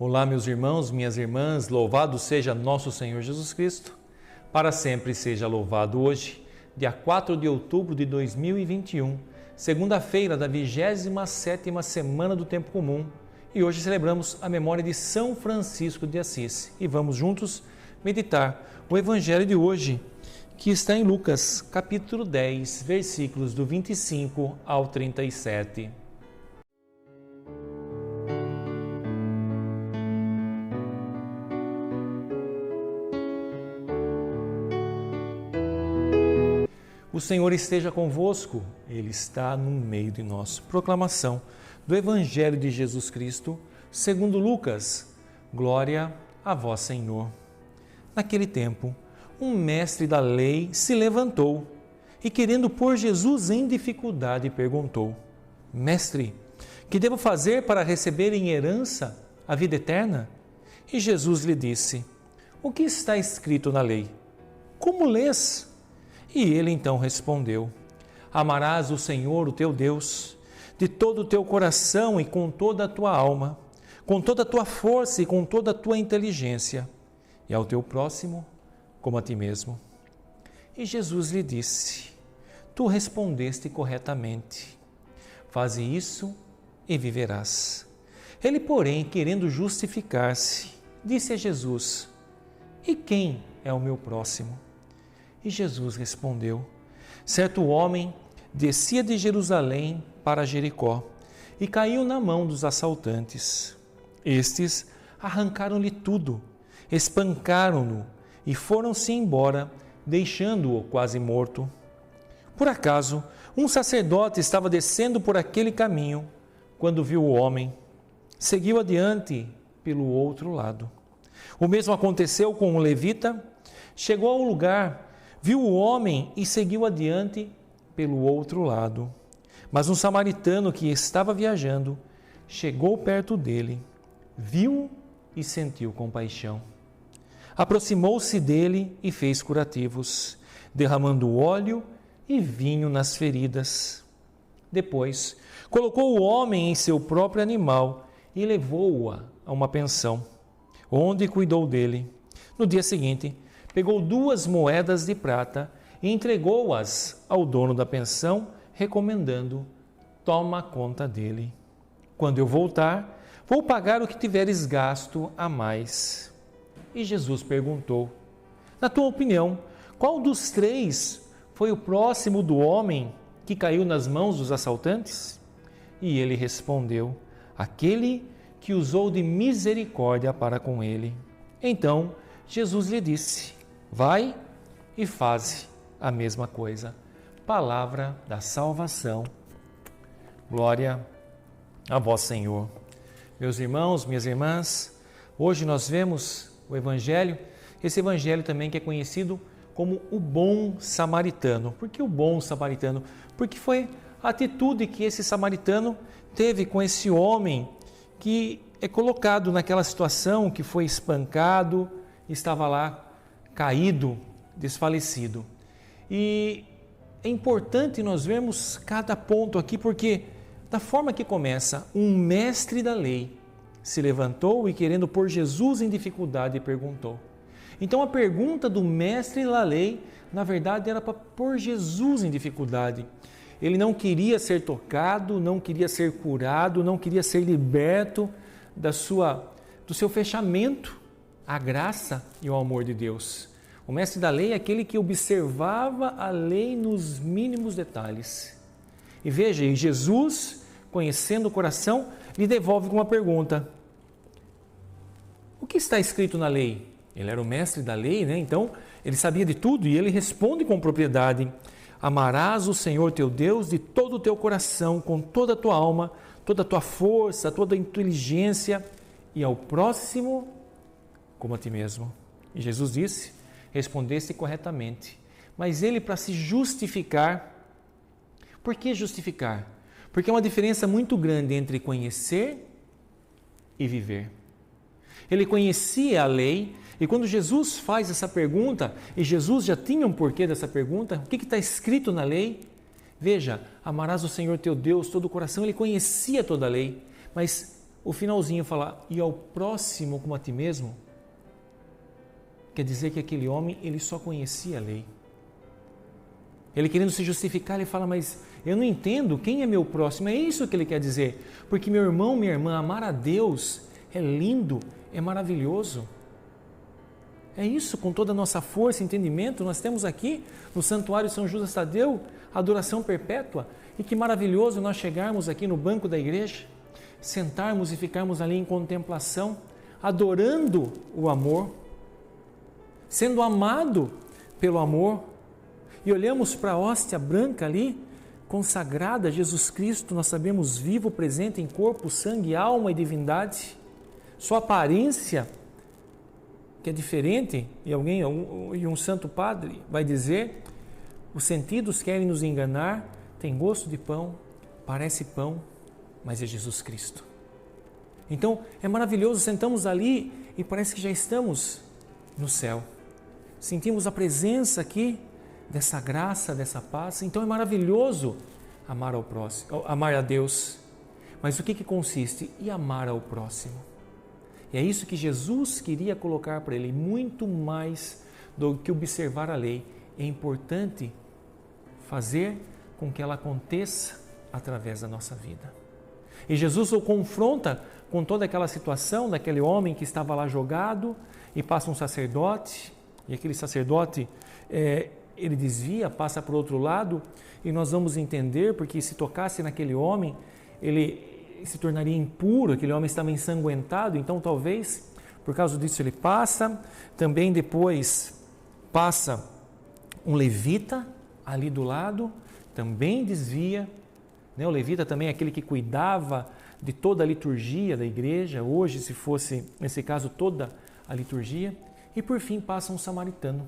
Olá, meus irmãos, minhas irmãs, louvado seja nosso Senhor Jesus Cristo, para sempre seja louvado hoje, dia 4 de outubro de 2021, segunda-feira da 27ª semana do Tempo Comum, e hoje celebramos a memória de São Francisco de Assis e vamos juntos meditar o Evangelho de hoje, que está em Lucas, capítulo 10, versículos do 25 ao 37. O Senhor esteja convosco, Ele está no meio de nós. Proclamação do Evangelho de Jesus Cristo, segundo Lucas. Glória a vós, Senhor. Naquele tempo, um mestre da lei se levantou e, querendo pôr Jesus em dificuldade, perguntou: Mestre, que devo fazer para receber em herança a vida eterna? E Jesus lhe disse: O que está escrito na lei? Como lês? E ele então respondeu: Amarás o Senhor, o teu Deus, de todo o teu coração e com toda a tua alma, com toda a tua força e com toda a tua inteligência, e ao teu próximo como a ti mesmo. E Jesus lhe disse: Tu respondeste corretamente. Faze isso e viverás. Ele, porém, querendo justificar-se, disse a Jesus: E quem é o meu próximo? E Jesus respondeu: Certo homem descia de Jerusalém para Jericó e caiu na mão dos assaltantes. Estes arrancaram-lhe tudo, espancaram-no e foram-se embora, deixando-o quase morto. Por acaso, um sacerdote estava descendo por aquele caminho quando viu o homem. Seguiu adiante pelo outro lado. O mesmo aconteceu com um levita. Chegou ao lugar, viu o homem e seguiu adiante pelo outro lado. Mas um samaritano que estava viajando chegou perto dele, viu e sentiu compaixão. Aproximou-se dele e fez curativos, derramando óleo e vinho nas feridas. Depois, colocou o homem em seu próprio animal e levou-o a uma pensão, onde cuidou dele. No dia seguinte, pegou 2 moedas de prata e entregou-as ao dono da pensão, recomendando: Toma conta dele. Quando eu voltar, vou pagar o que tiveres gasto a mais. E Jesus perguntou: Na tua opinião, qual dos 3 foi o próximo do homem que caiu nas mãos dos assaltantes? E ele respondeu: Aquele que usou de misericórdia para com ele. Então Jesus lhe disse: Vai e faze a mesma coisa. Palavra da salvação. Glória a vós, Senhor. Meus irmãos, minhas irmãs, hoje nós vemos o Evangelho, esse Evangelho também que é conhecido como o bom samaritano. Por que o bom samaritano? Porque foi a atitude que esse samaritano teve com esse homem que é colocado naquela situação, que foi espancado, estava lá caído, desfalecido. E é importante nós vermos cada ponto aqui, porque da forma que começa, um mestre da lei se levantou e, querendo pôr Jesus em dificuldade, perguntou. Então a pergunta do mestre da lei, na verdade, era para pôr Jesus em dificuldade. Ele não queria ser tocado, não queria ser curado, não queria ser liberto do seu fechamento à graça e ao amor de Deus. O mestre da lei é aquele que observava a lei nos mínimos detalhes. E veja, Jesus, conhecendo o coração, lhe devolve com uma pergunta: O que está escrito na lei? Ele era o mestre da lei, né? Então ele sabia de tudo e ele responde com propriedade: Amarás o Senhor teu Deus de todo o teu coração, com toda a tua alma, toda a tua força, toda a inteligência, e ao próximo como a ti mesmo. E Jesus disse: Respondeste corretamente. Mas ele, para se justificar, por que justificar? Porque é uma diferença muito grande entre conhecer e viver. Ele conhecia a lei, e quando Jesus faz essa pergunta, e Jesus já tinha um porquê dessa pergunta, o que está escrito na lei? Veja, amarás o Senhor teu Deus todo o coração. Ele conhecia toda a lei, mas o finalzinho fala, e ao próximo como a ti mesmo, quer dizer que aquele homem, ele só conhecia a lei. Ele querendo se justificar, ele fala, mas eu não entendo quem é meu próximo. É isso que ele quer dizer. Porque meu irmão, minha irmã, amar a Deus é lindo, é maravilhoso. É isso, com toda a nossa força e entendimento, nós temos aqui no Santuário São Judas Tadeu, a adoração perpétua. E que maravilhoso nós chegarmos aqui no banco da igreja, sentarmos e ficarmos ali em contemplação, adorando o amor, sendo amado pelo amor, e olhamos para a hóstia branca ali, consagrada a Jesus Cristo, nós sabemos vivo, presente em corpo, sangue, alma e divindade, sua aparência, que é diferente, e um santo padre vai dizer, os sentidos querem nos enganar, tem gosto de pão, parece pão, mas é Jesus Cristo. Então, é maravilhoso, sentamos ali e parece que já estamos no céu. Sentimos a presença aqui dessa graça, dessa paz. Então é maravilhoso amar ao próximo, amar a Deus. Mas o que consiste? E amar ao próximo. E é isso que Jesus queria colocar para ele, muito mais do que observar a lei. É importante fazer com que ela aconteça através da nossa vida. E Jesus o confronta com toda aquela situação daquele homem que estava lá jogado e passa um sacerdote, e aquele sacerdote ele desvia, passa para o outro lado, e nós vamos entender, porque se tocasse naquele homem, ele se tornaria impuro, aquele homem estava ensanguentado, então talvez, por causa disso ele passa, também depois passa um levita ali do lado, também desvia, né? O levita também é aquele que cuidava de toda a liturgia da igreja, hoje se fosse, nesse caso, toda a liturgia, e por fim passa um samaritano.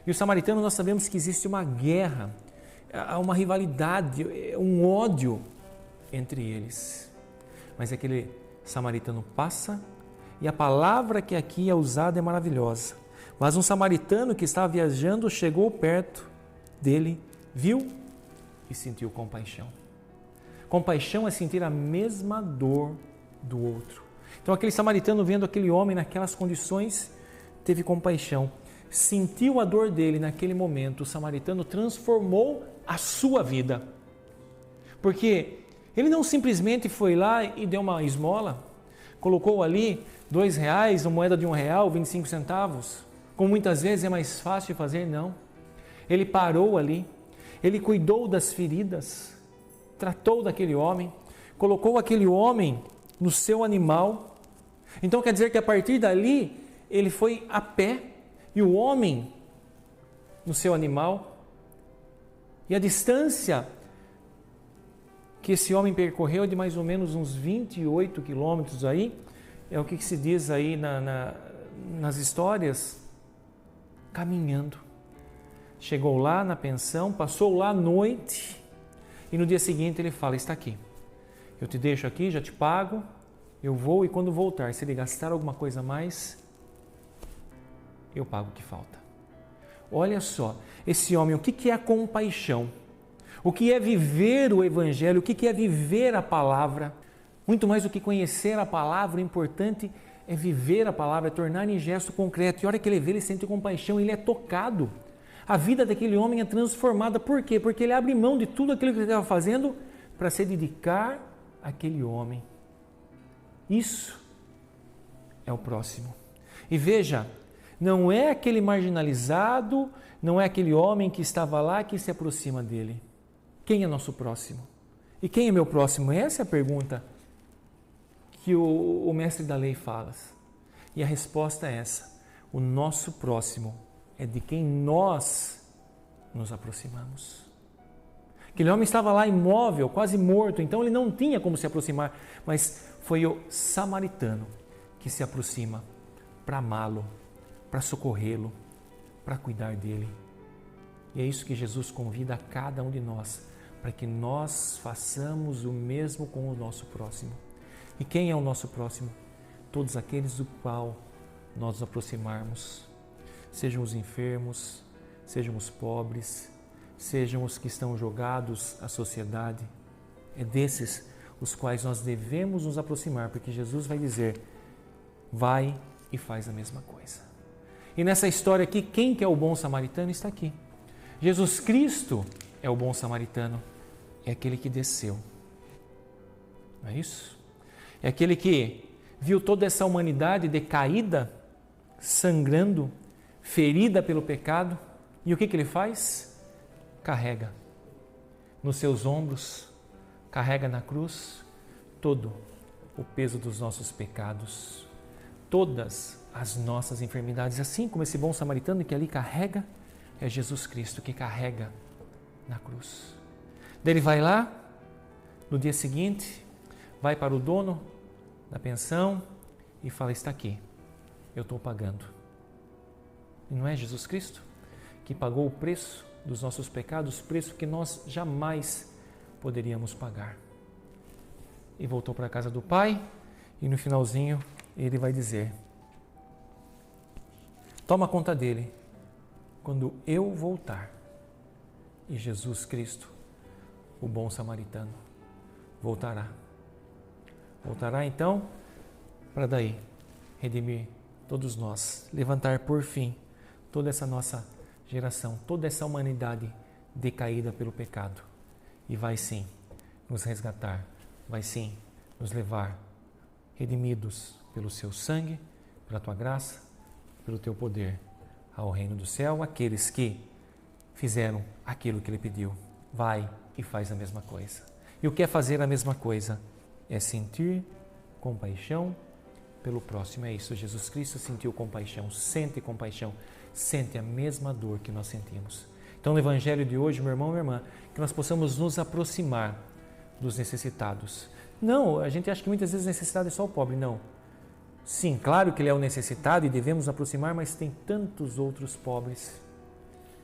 E o samaritano, nós sabemos que existe uma guerra, há uma rivalidade, um ódio entre eles. Mas aquele samaritano passa, e a palavra que aqui é usada é maravilhosa. Mas um samaritano que estava viajando chegou perto dele, viu e sentiu compaixão. Compaixão é sentir a mesma dor do outro. Então aquele samaritano, vendo aquele homem naquelas condições, teve compaixão. Sentiu a dor dele naquele momento. O samaritano transformou a sua vida. Porque ele não simplesmente foi lá e deu uma esmola, colocou ali R$2, uma moeda de R$1, 25 centavos, como muitas vezes é mais fácil de fazer, não. Ele parou ali, ele cuidou das feridas, tratou daquele homem, colocou aquele homem no seu animal. Então quer dizer que a partir dali, ele foi a pé, e o homem no seu animal, e a distância que esse homem percorreu de mais ou menos uns 28 quilômetros aí, é o que se diz aí nas histórias, caminhando. Chegou lá na pensão, passou lá à noite, e no dia seguinte ele fala, está aqui, eu te deixo aqui, já te pago, eu vou, e quando voltar, se ele gastar alguma coisa a mais, eu pago o que falta. Olha só, esse homem, o que é a compaixão? O que é viver o Evangelho? O que é viver a palavra? Muito mais do que conhecer a palavra, o importante é viver a palavra, é tornar em gesto concreto. E a hora que ele vê, ele sente compaixão, ele é tocado. A vida daquele homem é transformada. Por quê? Porque ele abre mão de tudo aquilo que ele estava fazendo para se dedicar àquele homem. Isso é o próximo. E veja, não é aquele marginalizado, não é aquele homem que estava lá que se aproxima dele. Quem é nosso próximo? E quem é meu próximo? Essa é a pergunta que o mestre da lei fala. E a resposta é essa. O nosso próximo é de quem nós nos aproximamos. Aquele homem estava lá imóvel, quase morto, então ele não tinha como se aproximar, mas foi o samaritano que se aproxima para amá-lo, para socorrê-lo, para cuidar dele. E é isso que Jesus convida a cada um de nós, para que nós façamos o mesmo com o nosso próximo. E quem é o nosso próximo? Todos aqueles do qual nós nos aproximarmos, sejam os enfermos, sejam os pobres, sejam os que estão jogados à sociedade. É desses dos quais nós devemos nos aproximar, porque Jesus vai dizer, vai e faz a mesma coisa. E nessa história aqui, quem que é o bom samaritano está aqui. Jesus Cristo é o bom samaritano, é aquele que desceu. Não é isso? É aquele que viu toda essa humanidade decaída, sangrando, ferida pelo pecado, e o que ele faz? Carrega nos seus ombros, carrega na cruz todo o peso dos nossos pecados, todas as nossas enfermidades, assim como esse bom samaritano que ali carrega, é Jesus Cristo que carrega na cruz. Daí ele vai lá, no dia seguinte, vai para o dono da pensão e fala, está aqui, eu estou pagando. E não é Jesus Cristo que pagou o preço dos nossos pecados, preço que nós jamais poderíamos pagar. E voltou para a casa do Pai e no finalzinho ele vai dizer, toma conta dele quando eu voltar. E Jesus Cristo, o bom samaritano, voltará. Voltará então para daí redimir todos nós, levantar por fim toda essa nossa geração, toda essa humanidade decaída pelo pecado. E vai sim nos resgatar, vai sim nos levar redimidos pelo seu sangue, pela tua graça, pelo teu poder, ao reino do céu, aqueles que fizeram aquilo que ele pediu. Vai e faz a mesma coisa. E o que é fazer a mesma coisa? É sentir compaixão pelo próximo. É isso, Jesus Cristo sentiu compaixão, sente a mesma dor que nós sentimos. Então, no Evangelho de hoje, meu irmão, minha irmã, que nós possamos nos aproximar dos necessitados. Não, a gente acha que muitas vezes o necessitado é só o pobre, não. Sim, claro que ele é o necessitado e devemos nos aproximar, mas tem tantos outros pobres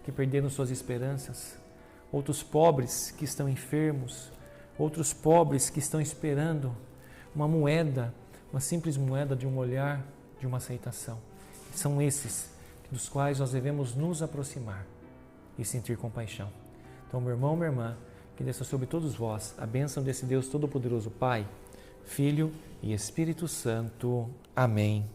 que perderam suas esperanças, outros pobres que estão enfermos, outros pobres que estão esperando uma moeda, uma simples moeda de um olhar, de uma aceitação. São esses dos quais nós devemos nos aproximar e sentir compaixão. Então, meu irmão, minha irmã, que desça sobre todos vós a bênção desse Deus Todo-Poderoso, Pai, Filho e Espírito Santo. Amém.